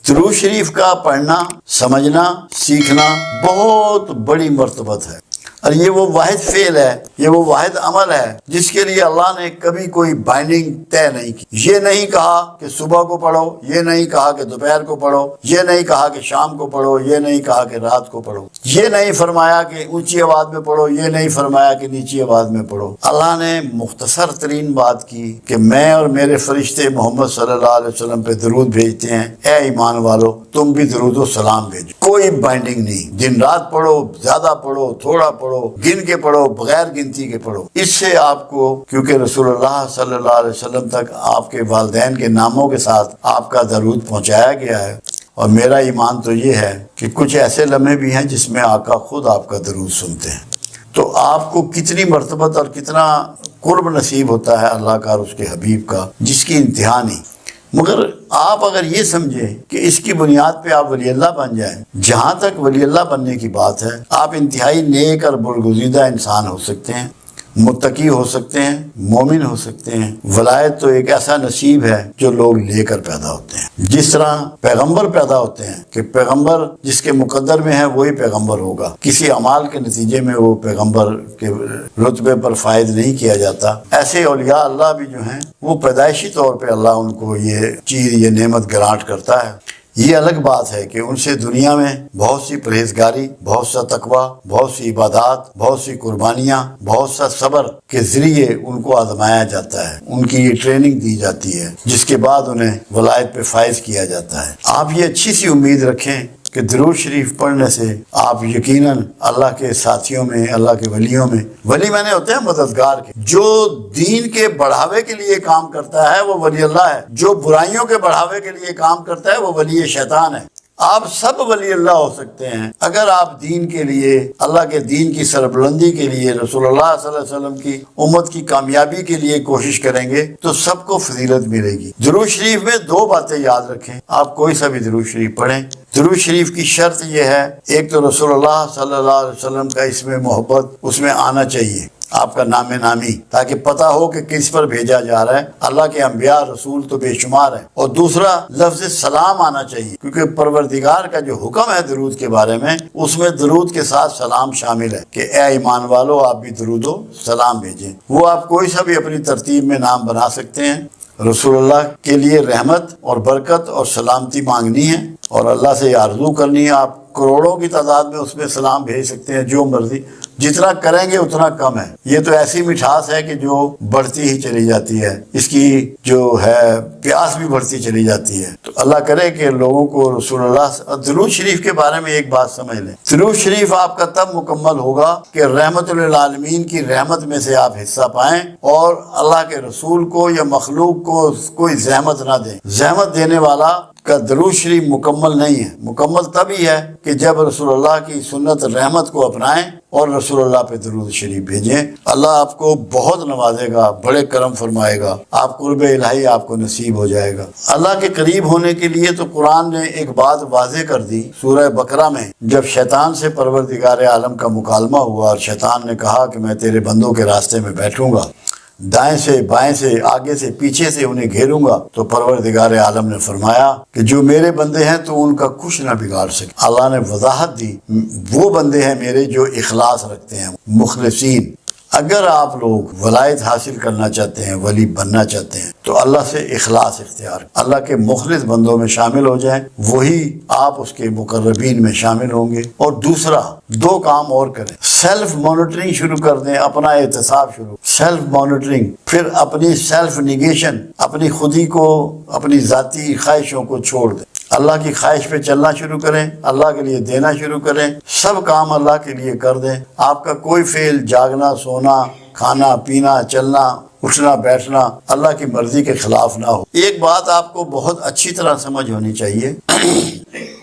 درود شریف کا پڑھنا، سمجھنا، سیکھنا بہت بڑی مرتبت ہے، اور یہ وہ واحد فعل ہے، یہ وہ واحد عمل ہے جس کے لیے اللہ نے کبھی کوئی بائنڈنگ طے نہیں کی۔ یہ نہیں کہا کہ صبح کو پڑھو، یہ نہیں کہا کہ دوپہر کو پڑھو، یہ نہیں کہا کہ شام کو پڑھو، یہ نہیں کہا کہ رات کو پڑھو، یہ نہیں فرمایا کہ اونچی آواز میں پڑھو، یہ نہیں فرمایا کہ نیچی آواز میں پڑھو۔ اللہ نے مختصر ترین بات کی کہ میں اور میرے فرشتے محمد صلی اللہ علیہ وسلم پہ درود بھیجتے ہیں، اے ایمان والو تم بھی درود و سلام بھیجو۔ کوئی بائنڈنگ نہیں، دن رات پڑھو، زیادہ پڑھو، تھوڑا پڑھو، گن کے پڑھو، بغیر گنتی کے پڑھو۔ اس سے آپ کو، کیونکہ رسول اللہ صلی اللہ علیہ وسلم تک آپ کے والدین کے ناموں کے ساتھ آپ کا درود پہنچایا گیا ہے، اور میرا ایمان تو یہ ہے کہ کچھ ایسے لمحے بھی ہیں جس میں آقا خود آپ کا درود سنتے ہیں۔ تو آپ کو کتنی مرتبت اور کتنا قرب نصیب ہوتا ہے اللہ کا اور اس کے حبیب کا، جس کی انتہا نہیں۔ مگر آپ اگر یہ سمجھیں کہ اس کی بنیاد پہ آپ ولی اللہ بن جائیں، جہاں تک ولی اللہ بننے کی بات ہے، آپ انتہائی نیک اور برگزیدہ انسان ہو سکتے ہیں، متقی ہو سکتے ہیں، مومن ہو سکتے ہیں۔ ولایت تو ایک ایسا نصیب ہے جو لوگ لے کر پیدا ہوتے ہیں، جس طرح پیغمبر پیدا ہوتے ہیں کہ پیغمبر جس کے مقدر میں ہے وہی پیغمبر ہوگا، کسی اعمال کے نتیجے میں وہ پیغمبر کے رتبے پر فائد نہیں کیا جاتا۔ ایسے اولیاء اللہ بھی جو ہیں وہ پیدائشی طور پہ اللہ ان کو یہ چیز، یہ نعمت گرانٹ کرتا ہے۔ یہ الگ بات ہے کہ ان سے دنیا میں بہت سی پرہیزگاری، بہت سا تقویٰ، بہت سی عبادات، بہت سی قربانیاں، بہت سا صبر کے ذریعے ان کو آزمایا جاتا ہے، ان کی یہ ٹریننگ دی جاتی ہے، جس کے بعد انہیں ولایت پہ فائز کیا جاتا ہے۔ آپ یہ اچھی سی امید رکھیں کہ درود شریف پڑھنے سے آپ یقیناً اللہ کے ساتھیوں میں، اللہ کے ولیوں میں، ولی میں نے ہوتے ہیں مددگار کے، جو دین کے بڑھاوے کے لیے کام کرتا ہے وہ ولی اللہ ہے، جو برائیوں کے بڑھاوے کے لیے کام کرتا ہے وہ ولی شیطان ہے۔ آپ سب ولی اللہ ہو سکتے ہیں اگر آپ دین کے لیے، اللہ کے دین کی سربلندی کے لیے، رسول اللہ صلی اللہ علیہ وسلم کی امت کی کامیابی کے لیے کوشش کریں گے تو سب کو فضیلت ملے گی۔ درود شریف میں دو باتیں یاد رکھیں، آپ کوئی سا بھی درود شریف پڑھیں، درود شریف کی شرط یہ ہے، ایک تو رسول اللہ صلی اللہ علیہ وسلم کا اس میں محبت اس میں آنا چاہیے، آپ کا نام نامی، تاکہ پتہ ہو کہ کس پر بھیجا جا رہا ہے۔ اللہ کے انبیاء رسول تو بے شمار ہیں۔ اور دوسرا لفظ سلام آنا چاہیے، کیونکہ پروردگار کا جو حکم ہے درود کے بارے میں، اس میں درود کے ساتھ سلام شامل ہے کہ اے ایمان والو آپ بھی درود و سلام بھیجیں۔ وہ آپ کوئی سا بھی اپنی ترتیب میں نام بنا سکتے ہیں۔ رسول اللہ کے لیے رحمت اور برکت اور سلامتی مانگنی ہے، اور اللہ سے یہ آرزو کرنی ہے۔ آپ کروڑوں کی تعداد میں اس میں سلام بھیج سکتے ہیں، جو مرضی، جتنا کریں گے اتنا کم ہے۔ یہ تو ایسی مٹھاس ہے کہ جو بڑھتی ہی چلی جاتی ہے، اس کی جو ہے پیاس بھی بڑھتی چلی جاتی ہے۔ تو اللہ کرے کہ لوگوں کو رسول اللہ، درود شریف کے بارے میں ایک بات سمجھ لیں، درود شریف آپ کا تب مکمل ہوگا کہ رحمت للعالمین کی رحمت میں سے آپ حصہ پائیں، اور اللہ کے رسول کو یا مخلوق کو کوئی زحمت نہ دیں۔ زحمت دینے والا کا درود شریف مکمل نہیں ہے۔ مکمل تبھی ہے کہ جب رسول اللہ کی سنت رحمت کو اپنائیں اور رسول اللہ پہ درود شریف بھیجیں۔ اللہ آپ کو بہت نوازے گا، بڑے کرم فرمائے گا، آپ قرب الہی آپ کو نصیب ہو جائے گا۔ اللہ کے قریب ہونے کے لیے تو قرآن نے ایک بات واضح کر دی سورہ بقرہ میں، جب شیطان سے پروردگار عالم کا مکالمہ ہوا اور شیطان نے کہا کہ میں تیرے بندوں کے راستے میں بیٹھوں گا، دائیں سے بائیں سے آگے سے پیچھے سے انہیں گھیروں گا، تو پروردگار عالم نے فرمایا کہ جو میرے بندے ہیں تو ان کا کچھ نہ بگاڑ سکے۔ اللہ نے وضاحت دی، وہ بندے ہیں میرے جو اخلاص رکھتے ہیں، مخلصین۔ اگر آپ لوگ ولایت حاصل کرنا چاہتے ہیں، ولی بننا چاہتے ہیں، تو اللہ سے اخلاص اختیار، اللہ کے مخلص بندوں میں شامل ہو جائیں، وہی آپ اس کے مقربین میں شامل ہوں گے۔ اور دوسرا، دو کام اور کریں، سیلف مانیٹرنگ شروع کر دیں، اپنا احتساب شروع، سیلف مانیٹرنگ، پھر اپنی سیلف نیگیشن، اپنی خودی کو، اپنی ذاتی خواہشوں کو چھوڑ دیں، اللہ کی خواہش پہ چلنا شروع کریں، اللہ کے لیے دینا شروع کریں، سب کام اللہ کے لیے کر دیں۔ آپ کا کوئی فعل، جاگنا، سونا، کھانا پینا، چلنا، اٹھنا بیٹھنا اللہ کی مرضی کے خلاف نہ ہو۔ ایک بات آپ کو بہت اچھی طرح سمجھ ہونی چاہیے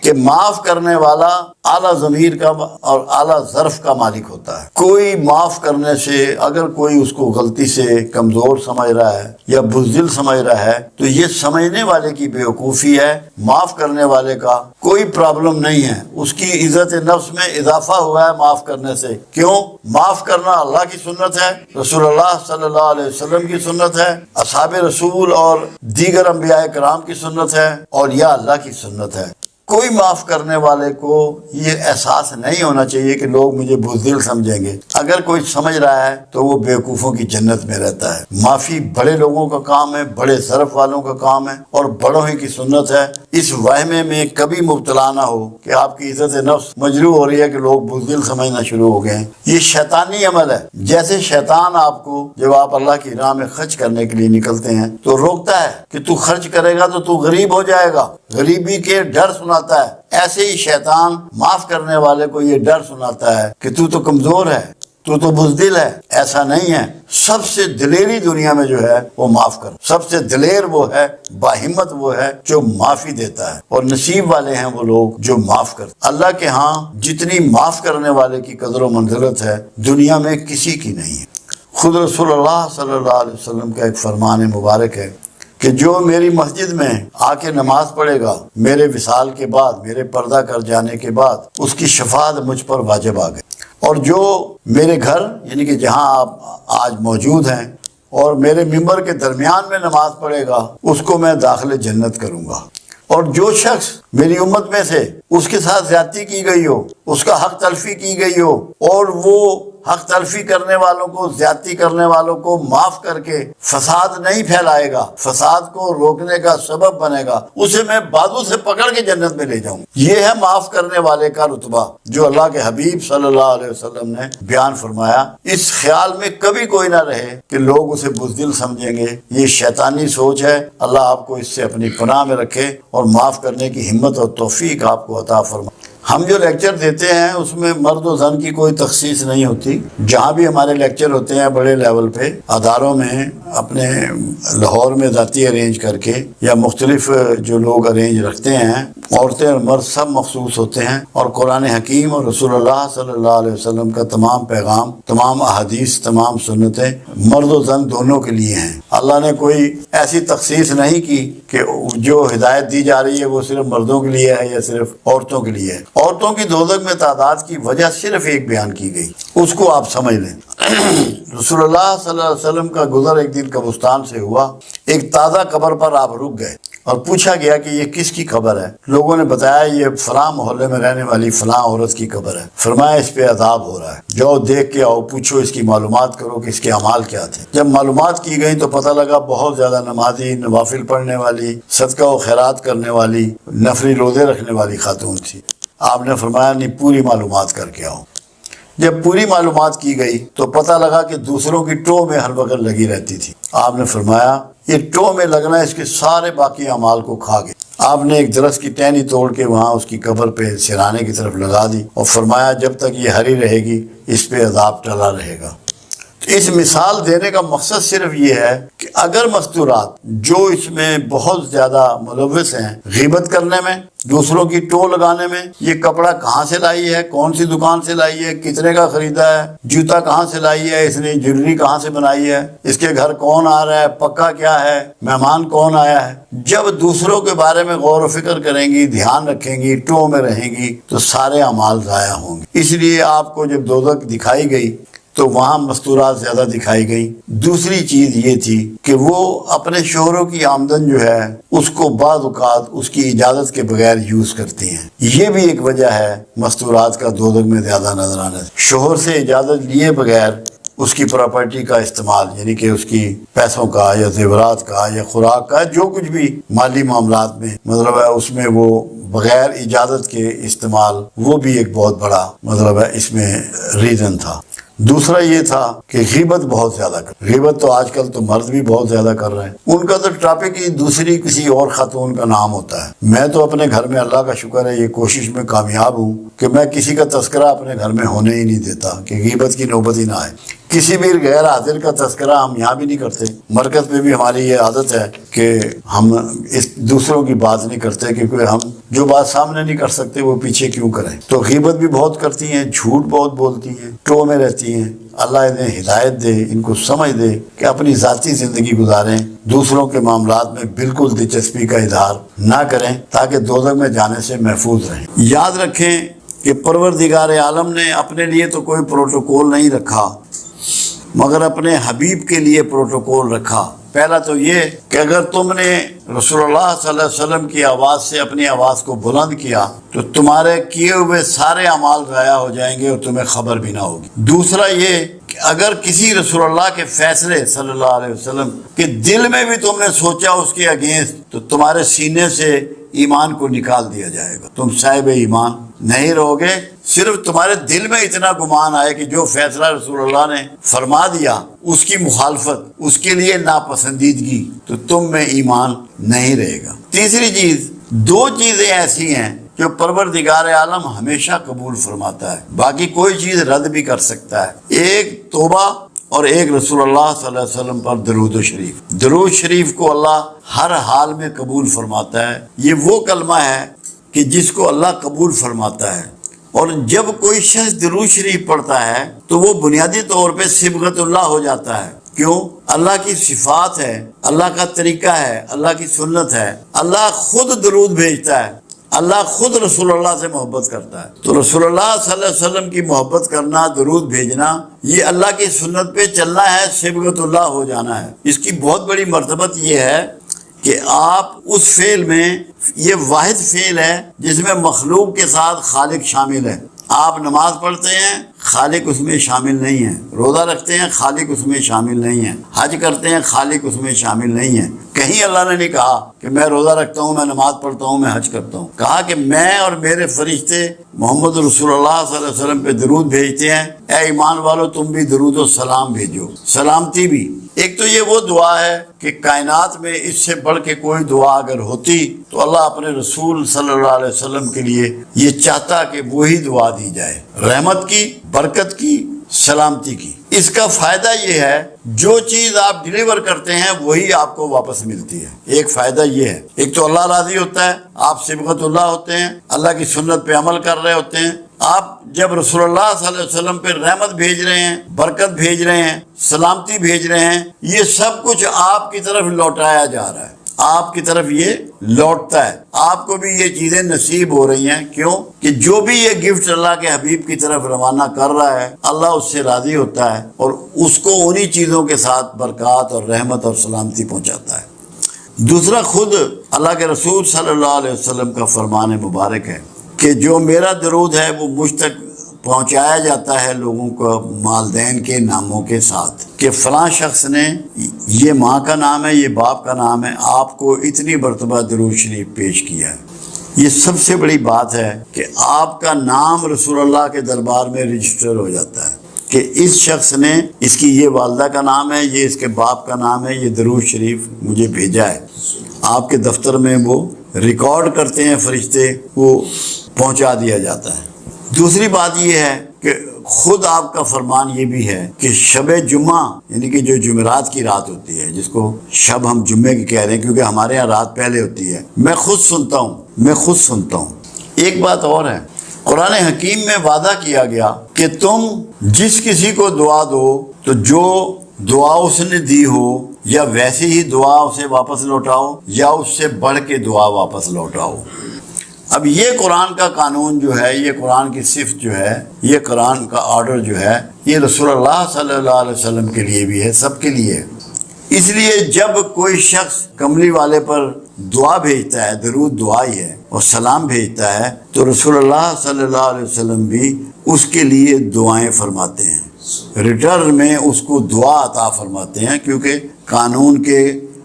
کہ کہ معاف کرنے والا اعلیٰ ضمیر کا اور اعلیٰ ظرف کا مالک ہوتا ہے۔ کوئی معاف کرنے سے اگر کوئی اس کو غلطی سے کمزور سمجھ رہا ہے یا بزدل سمجھ رہا ہے تو یہ سمجھنے والے کی بیوقوفی ہے۔ معاف کرنے والے کا کوئی پرابلم نہیں ہے، اس کی عزت نفس میں اضافہ ہوا ہے معاف کرنے سے۔ کیوں؟ معاف کرنا اللہ کی سنت ہے، رسول اللہ صلی اللہ علیہ وسلم کی سنت ہے، اصحاب رسول اور دیگر انبیاء کرام کی سنت ہے، اولیاء اللہ کی سنت ہے۔ کوئی معاف کرنے والے کو یہ احساس نہیں ہونا چاہیے کہ لوگ مجھے بزدل سمجھیں گے۔ اگر کوئی سمجھ رہا ہے تو وہ بیوقوفوں کی جنت میں رہتا ہے۔ معافی بڑے لوگوں کا کام ہے، بڑے ظرف والوں کا کام ہے اور بڑوں ہی کی سنت ہے۔ اس وہمے میں کبھی مبتلا نہ ہو کہ آپ کی عزت نفس مجروح ہو رہی ہے کہ لوگ بزدل سمجھنا شروع ہو گئے ہیں۔ یہ شیطانی عمل ہے۔ جیسے شیطان آپ کو جب آپ اللہ کی راہ میں خرچ کرنے کے لیے نکلتے ہیں تو روکتا ہے کہ تو خرچ کرے گا تو غریب ہو جائے گا، غریبی کے ڈر سناتا ہے، ایسے ہی شیطان معاف کرنے والے کو یہ ڈر سناتا ہے کہ تو کمزور ہے، تو بزدل ہے۔ ایسا نہیں ہے۔ سب سے دلیری دنیا میں جو ہے وہ معاف کر، سب سے دلیر وہ ہے، باہمت وہ ہے جو معافی دیتا ہے، اور نصیب والے ہیں وہ لوگ جو معاف کرتے۔ اللہ کے ہاں جتنی معاف کرنے والے کی قدر و منزلت ہے دنیا میں کسی کی نہیں ہے۔ خود رسول اللہ صلی اللہ علیہ وسلم کا ایک فرمان مبارک ہے کہ جو میری مسجد میں آ کے نماز پڑھے گا میرے وصال کے بعد، میرے پردہ کر جانے کے بعد، اس کی شفاعت مجھ پر واجب آ گئی، اور جو میرے گھر یعنی کہ جہاں آپ آج موجود ہیں اور میرے ممبر کے درمیان میں نماز پڑھے گا اس کو میں داخل جنت کروں گا، اور جو شخص میری امت میں سے اس کے ساتھ زیادتی کی گئی ہو، اس کا حق تلفی کی گئی ہو، اور وہ حق تلفی کرنے والوں کو، زیادتی کرنے والوں کو معاف کر کے فساد نہیں پھیلائے گا، فساد کو روکنے کا سبب بنے گا، اسے میں بازو سے پکڑ کے جنت میں لے جاؤں۔ یہ ہے معاف کرنے والے کا رتبہ جو اللہ کے حبیب صلی اللہ علیہ وسلم نے بیان فرمایا۔ اس خیال میں کبھی کوئی نہ رہے کہ لوگ اسے بزدل سمجھیں گے، یہ شیطانی سوچ ہے۔ اللہ آپ کو اس سے اپنی پناہ میں رکھے اور معاف کرنے کی ہمت اور توفیق آپ کو عطا فرمائے۔ ہم جو لیکچر دیتے ہیں اس میں مرد و زن کی کوئی تخصیص نہیں ہوتی۔ جہاں بھی ہمارے لیکچر ہوتے ہیں بڑے لیول پہ اداروں میں، اپنے لاہور میں ذاتی ارینج کر کے یا مختلف جو لوگ ارینج رکھتے ہیں، عورتیں اور مرد سب مخصوص ہوتے ہیں، اور قرآن حکیم اور رسول اللہ صلی اللہ علیہ وسلم کا تمام پیغام، تمام احادیث، تمام سنتیں مرد و زن دونوں کے لیے ہیں۔ اللہ نے کوئی ایسی تخصیص نہیں کی کہ جو ہدایت دی جا رہی ہے وہ صرف مردوں کے لیے ہے یا صرف عورتوں کے لیے ہے۔ عورتوں کی دوزخ میں تعداد کی وجہ صرف ایک بیان کی گئی، اس کو آپ سمجھ لیں۔ رسول اللہ صلی اللہ علیہ وسلم کا گزر ایک دن قبرستان سے ہوا، ایک تازہ قبر پر آپ رک گئے اور پوچھا گیا کہ یہ کس کی قبر ہے؟ لوگوں نے بتایا یہ فلاں محلے میں رہنے والی فلاں عورت کی قبر ہے۔ فرمایا اس پہ عذاب ہو رہا ہے، جاؤ دیکھ کے آؤ، پوچھو اس کی معلومات کرو کہ اس کے اعمال کیا تھے۔ جب معلومات کی گئی تو پتہ لگا بہت زیادہ نمازی، نوافل پڑھنے والی، صدقہ و خیرات کرنے والی، نفلی روزے رکھنے والی خاتون تھی۔ آپ نے فرمایا نہیں، پوری معلومات کر کے آؤ۔ جب پوری معلومات کی گئی تو پتہ لگا کہ دوسروں کی ٹو میں ہر وقت لگی رہتی تھی۔ آپ نے فرمایا یہ ٹو میں لگنا اس کے سارے باقی اعمال کو کھا گئے۔ آپ نے ایک درخت کی ٹہنی توڑ کے وہاں اس کی قبر پہ سرانے کی طرف لگا دی اور فرمایا جب تک یہ ہری رہے گی اس پہ عذاب ٹلا رہے گا۔ اس مثال دینے کا مقصد صرف یہ ہے کہ اگر مستورات جو اس میں بہت زیادہ ملوث ہیں غیبت کرنے میں، دوسروں کی ٹو لگانے میں، یہ کپڑا کہاں سے لائی ہے، کون سی دکان سے لائی ہے، کتنے کا خریدا ہے، جوتا کہاں سے لائی ہے، اس نے جویلری کہاں سے بنائی ہے، اس کے گھر کون آ رہا ہے، پکا کیا ہے، مہمان کون آیا ہے، جب دوسروں کے بارے میں غور و فکر کریں گی، دھیان رکھیں گی، ٹو میں رہیں گی تو سارے اعمال ضائع ہوں گے۔ اس لیے آپ کو جب دوزخ دکھائی گئی تو وہاں مستورات زیادہ دکھائی گئی۔ دوسری چیز یہ تھی کہ وہ اپنے شوہروں کی آمدن جو ہے اس کو بعض اوقات اس کی اجازت کے بغیر یوز کرتی ہیں۔ یہ بھی ایک وجہ ہے مستورات کا دوزخ میں زیادہ نظر آنا۔ شوہر سے اجازت لیے بغیر اس کی پراپرٹی کا استعمال، یعنی کہ اس کی پیسوں کا یا زیورات کا یا خوراک کا، جو کچھ بھی مالی معاملات میں مطلب ہے اس میں وہ بغیر اجازت کے استعمال، وہ بھی ایک بہت بڑا مطلب ہے اس میں ریزن تھا۔ دوسرا یہ تھا کہ غیبت بہت زیادہ غیبت تو آج کل تو مرد بھی بہت زیادہ کر رہے ہیں۔ ان کا تو ٹاپک ہی دوسری کسی اور خاتون کا نام ہوتا ہے۔ میں تو اپنے گھر میں اللہ کا شکر ہے یہ کوشش میں کامیاب ہوں کہ میں کسی کا تذکرہ اپنے گھر میں ہونے ہی نہیں دیتا کہ غیبت کی نوبت ہی نہ آئے۔ کسی بھی غیر حاضر کا تذکرہ ہم یہاں بھی نہیں کرتے، مرکز میں بھی ہماری یہ عادت ہے کہ ہم اس دوسروں کی بات نہیں کرتے، کیونکہ ہم جو بات سامنے نہیں کر سکتے وہ پیچھے کیوں کریں۔ تو غیبت بھی بہت کرتی ہیں، جھوٹ بہت بولتی ہیں، ٹو میں رہتی ہیں۔ اللہ انہیں ہدایت دے، ان کو سمجھ دے کہ اپنی ذاتی زندگی گزاریں، دوسروں کے معاملات میں بالکل دلچسپی کا اظہار نہ کریں تاکہ دوزخ میں جانے سے محفوظ رہیں۔ یاد رکھیں کہ پروردگار عالم نے اپنے لیے تو کوئی پروٹوکول نہیں رکھا، مگر اپنے حبیب کے لیے پروٹوکول رکھا۔ پہلا تو یہ کہ اگر تم نے رسول اللہ صلی اللہ علیہ وسلم کی آواز سے اپنی آواز کو بلند کیا تو تمہارے کیے ہوئے سارے اعمال ضائع ہو جائیں گے اور تمہیں خبر بھی نہ ہوگی۔ دوسرا یہ کہ اگر کسی رسول اللہ کے فیصلے صلی اللہ علیہ وسلم کے دل میں بھی تم نے سوچا اس کے اگینسٹ، تو تمہارے سینے سے ایمان کو نکال دیا جائے گا، تم صاحب ایمان نہیں رہو گے۔ صرف تمہارے دل میں اتنا گمان آئے کہ جو فیصلہ رسول اللہ نے فرما دیا اس کی مخالفت، اس کے لیے ناپسندیدگی، تو تم میں ایمان نہیں رہے گا۔ تیسری چیز، دو چیزیں ایسی ہیں جو پروردگار عالم ہمیشہ قبول فرماتا ہے، باقی کوئی چیز رد بھی کر سکتا ہے۔ ایک توبہ اور ایک رسول اللہ صلی اللہ علیہ وسلم پر درود و شریف۔ درود شریف کو اللہ ہر حال میں قبول فرماتا ہے۔ یہ وہ کلمہ ہے کہ جس کو اللہ قبول فرماتا ہے، اور جب کوئی شخص درود شریف پڑھتا ہے تو وہ بنیادی طور پہ صبغت اللہ ہو جاتا ہے۔ کیوں؟ اللہ کی صفات ہے، اللہ کا طریقہ ہے، اللہ کی سنت ہے۔ اللہ خود درود بھیجتا ہے، اللہ خود رسول اللہ سے محبت کرتا ہے۔ تو رسول اللہ صلی اللہ علیہ وسلم کی محبت کرنا، درود بھیجنا، یہ اللہ کی سنت پہ چلنا ہے، صبغت اللہ ہو جانا ہے۔ اس کی بہت بڑی مرتبت یہ ہے کہ آپ اس فعل میں، یہ واحد فعل ہے جس میں مخلوق کے ساتھ خالق شامل ہے۔ آپ نماز پڑھتے ہیں، خالق اس میں شامل نہیں ہے۔ روزہ رکھتے ہیں، خالق اس میں شامل نہیں ہے۔ حج کرتے ہیں، خالق اس میں شامل نہیں ہے۔ کہیں اللہ نے نہیں کہا کہ میں روزہ رکھتا ہوں، میں نماز پڑھتا ہوں، میں حج کرتا ہوں۔ کہا کہ میں اور میرے فرشتے محمد رسول اللہ صلی اللہ علیہ وسلم پہ درود بھیجتے ہیں، اے ایمان والو تم بھی درود و سلام بھیجو، سلامتی بھی۔ ایک تو یہ وہ دعا ہے کہ کائنات میں اس سے بڑھ کے کوئی دعا اگر ہوتی تو اللہ اپنے رسول صلی اللہ علیہ وسلم کے لیے یہ چاہتا کہ وہی دعا دی جائے، رحمت کی، برکت کی، سلامتی کی۔ اس کا فائدہ یہ ہے جو چیز آپ ڈیلیور کرتے ہیں وہی آپ کو واپس ملتی ہے۔ ایک فائدہ یہ ہے، ایک تو اللہ راضی ہوتا ہے، آپ صبغت اللہ ہوتے ہیں، اللہ کی سنت پہ عمل کر رہے ہوتے ہیں۔ آپ جب رسول اللہ صلی اللہ علیہ وسلم پہ رحمت بھیج رہے ہیں، برکت بھیج رہے ہیں، سلامتی بھیج رہے ہیں، یہ سب کچھ آپ کی طرف لوٹایا جا رہا ہے، آپ کی طرف یہ لوٹتا ہے۔ آپ کو بھی یہ چیزیں نصیب ہو رہی ہیں۔ کیوں؟ کہ جو بھی یہ گفٹ اللہ کے حبیب کی طرف روانہ کر رہا ہے، اللہ اس سے راضی ہوتا ہے اور اس کو انہی چیزوں کے ساتھ برکات اور رحمت اور سلامتی پہنچاتا ہے۔ دوسرا، خود اللہ کے رسول صلی اللہ علیہ وسلم کا فرمان مبارک ہے کہ جو میرا درود ہے وہ مجھ تک پہنچایا جاتا ہے لوگوں کو والدین کے ناموں کے ساتھ، کہ فلاں شخص نے، یہ ماں کا نام ہے، یہ باپ کا نام ہے، آپ کو اتنی مرتبہ درود شریف پیش کیا ہے۔ یہ سب سے بڑی بات ہے کہ آپ کا نام رسول اللہ کے دربار میں رجسٹر ہو جاتا ہے کہ اس شخص نے، اس کی یہ والدہ کا نام ہے، یہ اس کے باپ کا نام ہے، یہ درود شریف مجھے بھیجا ہے۔ آپ کے دفتر میں وہ ریکارڈ کرتے ہیں فرشتے، وہ پہنچا دیا جاتا ہے۔ دوسری بات یہ ہے کہ خود آپ کا فرمان یہ بھی ہے کہ شب جمعہ، یعنی کہ جو جمعرات کی رات ہوتی ہے، جس کو شب ہم جمعے کی کہہ رہے ہیں کیونکہ ہمارے یہاں رات پہلے ہوتی ہے، میں خود سنتا ہوں۔ ایک بات اور ہے، قرآن حکیم میں وعدہ کیا گیا کہ تم جس کسی کو دعا دو تو جو دعا اس نے دی ہو یا ویسی ہی دعا اسے واپس لوٹاؤ یا اس سے بڑھ کے دعا واپس لوٹاؤ۔ اب یہ قرآن کا قانون جو ہے، یہ قرآن کی صفت جو ہے، یہ قرآن کا آرڈر جو ہے، یہ رسول اللہ صلی اللہ علیہ وسلم کے لیے بھی ہے، سب کے لیے۔ اس لیے جب کوئی شخص کملی والے پر دعا بھیجتا ہے، درود دعا ہی ہے، اور سلام بھیجتا ہے، تو رسول اللہ صلی اللہ علیہ وسلم بھی اس کے لیے دعائیں فرماتے ہیں، ریٹرن میں اس کو دعا عطا فرماتے ہیں، کیونکہ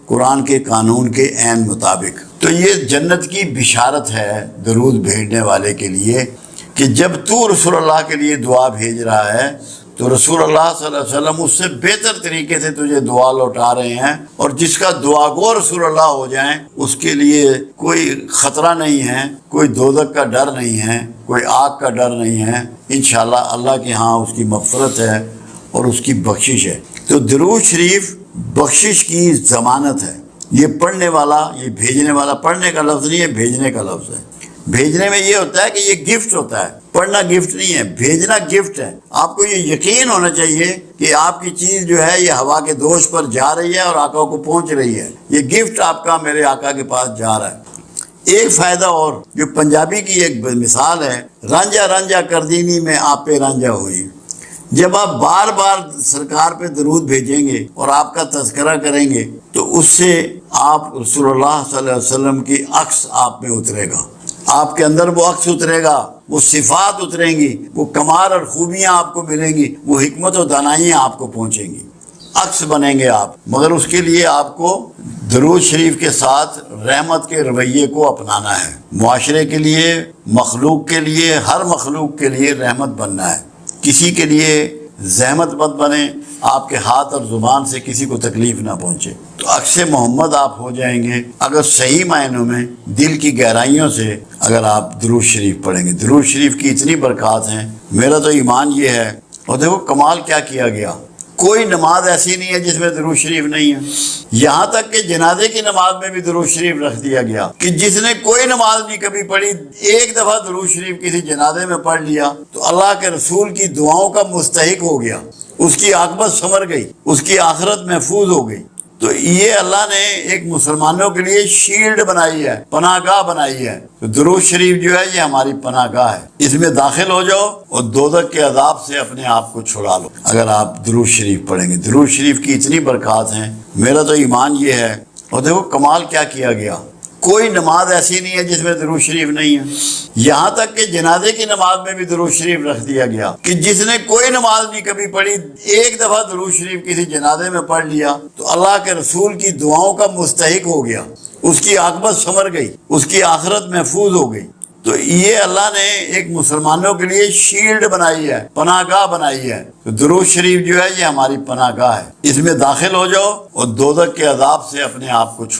قرآن کے قانون کے عین مطابق۔ تو یہ جنت کی بشارت ہے درود بھیجنے والے کے لیے کہ جب تو رسول اللہ کے لیے دعا بھیج رہا ہے تو رسول اللہ صلی اللہ علیہ وسلم اس سے بہتر طریقے سے تجھے دعا لوٹا رہے ہیں، اور جس کا دعا گو رسول اللہ ہو جائیں اس کے لیے کوئی خطرہ نہیں ہے، کوئی دوزخ کا ڈر نہیں ہے، کوئی آگ کا ڈر نہیں ہے۔ انشاءاللہ اللہ کے ہاں اس کی مغفرت ہے اور اس کی بخشش ہے۔ تو درود شریف بخشش کی ضمانت ہے۔ یہ پڑھنے والا، یہ بھیجنے والا، پڑھنے کا لفظ نہیں ہے، بھیجنے کا لفظ ہے۔ بھیجنے میں یہ ہوتا ہے کہ یہ گفٹ ہوتا ہے، پڑھنا گفٹ نہیں ہے، بھیجنا گفٹ ہے۔ آپ کو یہ یقین ہونا چاہیے کہ آپ کی چیز جو ہے یہ ہوا کے دوش پر جا رہی ہے اور آقا کو پہنچ رہی ہے، یہ گفٹ آپ کا میرے آقا کے پاس جا رہا ہے۔ ایک فائدہ اور جو پنجابی کی ایک مثال ہے، رانجھا رانجھا کردینی میں آپ پہ رانجھا ہوئی۔ جب آپ بار بار سرکار پہ درود بھیجیں گے اور آپ کا تذکرہ کریں گے تو اس سے آپ رسول اللہ صلی اللہ علیہ وسلم کی عکس آپ میں اترے گا، آپ کے اندر وہ عکس اترے گا، وہ صفات اتریں گی، وہ کمال اور خوبیاں آپ کو ملیں گی، وہ حکمت و دانائیاں آپ کو پہنچیں گی، عکس بنیں گے آپ۔ مگر اس کے لیے آپ کو درود شریف کے ساتھ رحمت کے رویے کو اپنانا ہے۔ معاشرے کے لیے، مخلوق کے لیے، ہر مخلوق کے لیے رحمت بننا ہے۔ کسی کے لیے زحمت مت بنے، آپ کے ہاتھ اور زبان سے کسی کو تکلیف نہ پہنچے، تو عکس محمد آپ ہو جائیں گے اگر صحیح معنوں میں دل کی گہرائیوں سے اگر آپ درود شریف پڑھیں گے۔ درود شریف کی اتنی برکات ہیں، میرا تو ایمان یہ ہے۔ اور دیکھو کمال کیا کیا گیا، کوئی نماز ایسی نہیں ہے جس میں درود شریف نہیں ہے۔ یہاں تک کہ جنازے کی نماز میں بھی درود شریف رکھ دیا گیا کہ جس نے کوئی نماز نہیں کبھی پڑھی، ایک دفعہ درود شریف کسی جنازے میں پڑھ لیا تو اللہ کے رسول کی دعاؤں کا مستحق ہو گیا، اس کی عاقبت سنور گئی، اس کی آخرت محفوظ ہو گئی۔ تو یہ اللہ نے ایک مسلمانوں کے لیے شیلڈ بنائی ہے، پناہ گاہ بنائی ہے۔ تو درود شریف جو ہے یہ ہماری پناہ گاہ ہے، اس میں داخل ہو جاؤ اور دوزخ کے عذاب سے اپنے آپ کو چھڑا لو اگر آپ درود شریف پڑھیں گے۔ درود شریف کی اتنی برکات ہیں، میرا تو ایمان یہ ہے۔ اور دیکھو کمال کیا کیا گیا، کوئی نماز ایسی نہیں ہے جس میں درود شریف نہیں ہے۔ یہاں تک کہ جنازے کی نماز میں بھی درود شریف رکھ دیا گیا کہ جس نے کوئی نماز نہیں کبھی پڑھی، ایک دفعہ درود شریف کسی جنازے میں پڑھ لیا تو اللہ کے رسول کی دعاؤں کا مستحق ہو گیا، اس کی عاقبت سنور گئی، اس کی آخرت محفوظ ہو گئی۔ تو یہ اللہ نے ایک مسلمانوں کے لیے شیلڈ بنائی ہے، پناہ گاہ بنائی ہے۔ تو درود شریف جو ہے یہ ہماری پناہ گاہ ہے، اس میں داخل ہو جاؤ اور دوزخ کے عذاب سے اپنے آپ کو